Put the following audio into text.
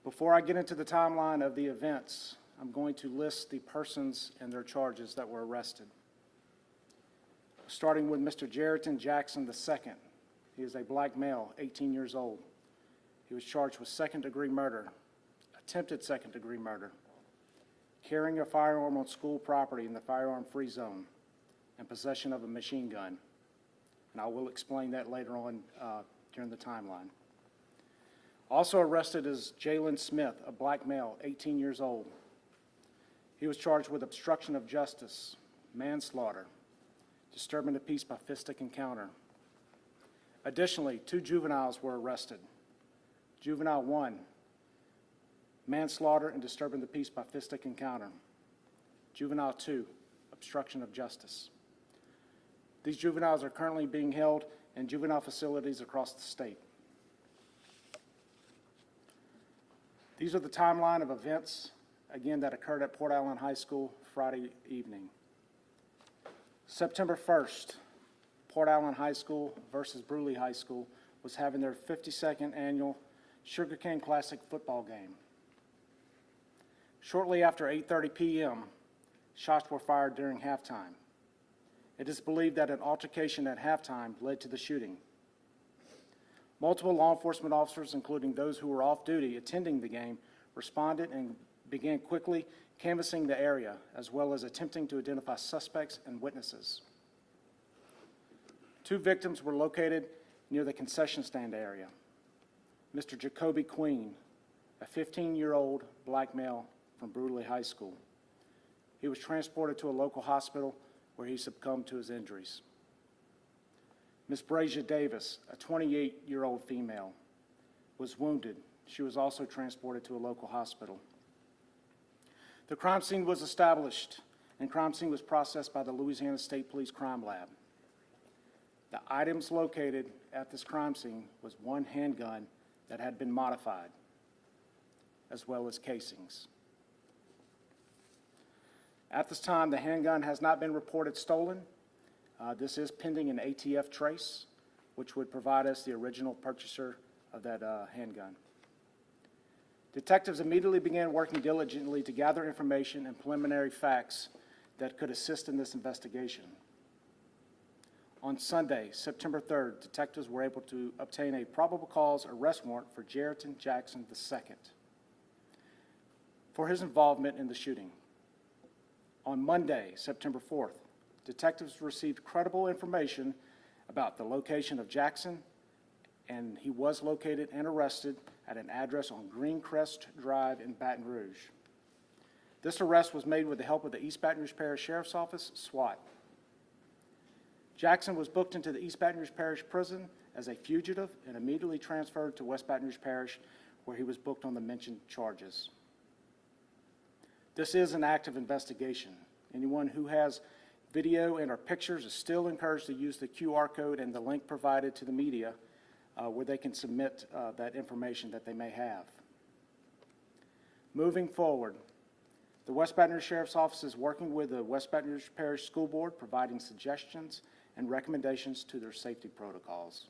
Before I get into the timeline of the events, I'm going to list the persons and their charges that were arrested. Starting with Mr. Jerriton Jackson II. He is a black male, 18 years old. He was charged with second-degree murder, attempted second-degree murder, carrying a firearm on school property in the firearm-free zone, and possession of a machine gun. And I will explain that later on during the timeline. Also arrested is Jalen Smith, a black male, 18 years old. He was charged with obstruction of justice, manslaughter, disturbing the peace by fistic encounter. Additionally, 2 juveniles were arrested. Juvenile 1, manslaughter and disturbing the peace by fistic encounter. Juvenile 2, obstruction of justice. These juveniles are currently being held in juvenile facilities across the state. These are the timeline of events, again, that occurred at Port Allen High School Friday evening. September 1st, Port Allen High School versus Brusly High School was having their 52nd annual Sugarcane Classic football game. Shortly after 8:30 p.m., shots were fired during halftime. It is believed that an altercation at halftime led to the shooting. Multiple law enforcement officers, including those who were off duty attending the game, responded and began quickly canvassing the area, as well as attempting to identify suspects and witnesses. 2 victims were located near the concession stand area. Mr. Jacoby Queen, a 15-year-old black male from Brusly High School. He was transported to a local hospital where he succumbed to his injuries. Ms. Brazia Davis, a 28-year-old female, was wounded. She was also transported to a local hospital. The crime scene was established, and crime scene was processed by the Louisiana State Police Crime Lab. The items located at this crime scene was 1 handgun that had been modified, as well as casings. At this time, the handgun has not been reported stolen. This is pending an ATF trace, which would provide us the original purchaser of that handgun. Detectives immediately began working diligently to gather information and preliminary facts that could assist in this investigation. On Sunday, September 3rd, detectives were able to obtain a probable cause arrest warrant for Jerriton Jackson II for his involvement in the shooting. On Monday, September 4th, detectives received credible information about the location of Jackson, and he was located and arrested at an address on Greencrest Drive in Baton Rouge. This arrest was made with the help of the East Baton Rouge Parish Sheriff's Office, SWAT. Jackson was booked into the East Baton Rouge Parish Prison as a fugitive and immediately transferred to West Baton Rouge Parish, where he was booked on the mentioned charges. This is an active investigation. Anyone who has video and or pictures is still encouraged to use the QR code and the link provided to the media where they can submit that information that they may have. Moving forward, the West Baton Rouge Sheriff's Office is working with the West Baton Rouge Parish School Board, providing suggestions and recommendations to their safety protocols.